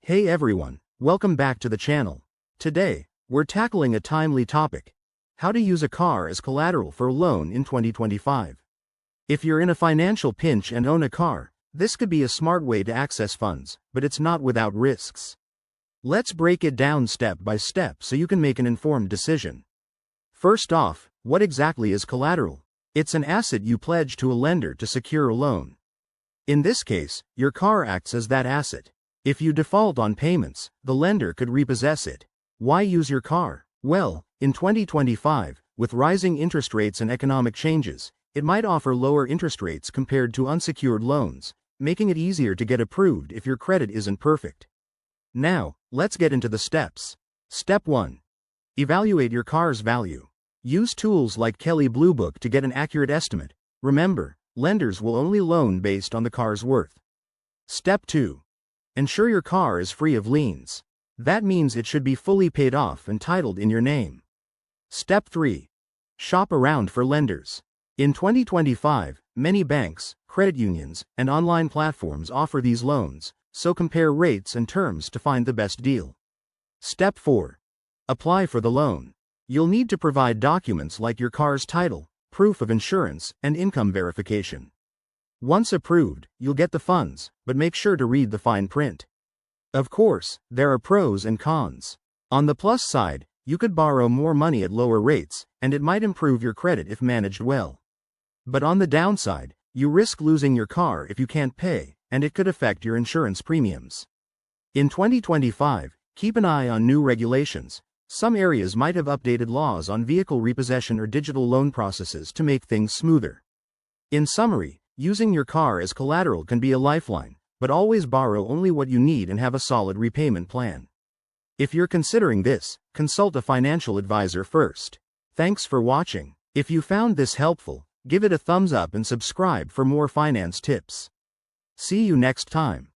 Hey everyone, welcome back to the channel. Today, we're tackling a timely topic: how to use a car as collateral for a loan in 2025. If you're in a financial pinch and own a car, this could be a smart way to access funds, but it's not without risks. Let's break it down step by step so you can make an informed decision. First off, what exactly is collateral? It's an asset you pledge to a lender to secure a loan. In this case, your car acts as that asset. If you default on payments, the lender could repossess it. Why use your car? Well, in 2025, with rising interest rates and economic changes, it might offer lower interest rates compared to unsecured loans, making it easier to get approved if your credit isn't perfect. Now, let's get into the steps. Step 1. Evaluate your car's value. Use tools like Kelley Blue Book to get an accurate estimate. Remember, lenders will only loan based on the car's worth. Step 2. Ensure your car is free of liens. That means it should be fully paid off and titled in your name. Step 3. Shop around for lenders. In 2025, many banks, credit unions, and online platforms offer these loans, so compare rates and terms to find the best deal. Step 4. Apply for the loan. You'll need to provide documents like your car's title, proof of insurance, and income verification. Once approved, you'll get the funds, but make sure to read the fine print. Of course, there are pros and cons. On the plus side, you could borrow more money at lower rates, and it might improve your credit if managed well. But on the downside, you risk losing your car if you can't pay, and it could affect your insurance premiums. In 2025, keep an eye on new regulations. Some areas might have updated laws on vehicle repossession or digital loan processes to make things smoother. In summary, using your car as collateral can be a lifeline, but always borrow only what you need and have a solid repayment plan. If you're considering this, consult a financial advisor first. Thanks for watching. If you found this helpful, give it a thumbs up and subscribe for more finance tips. See you next time.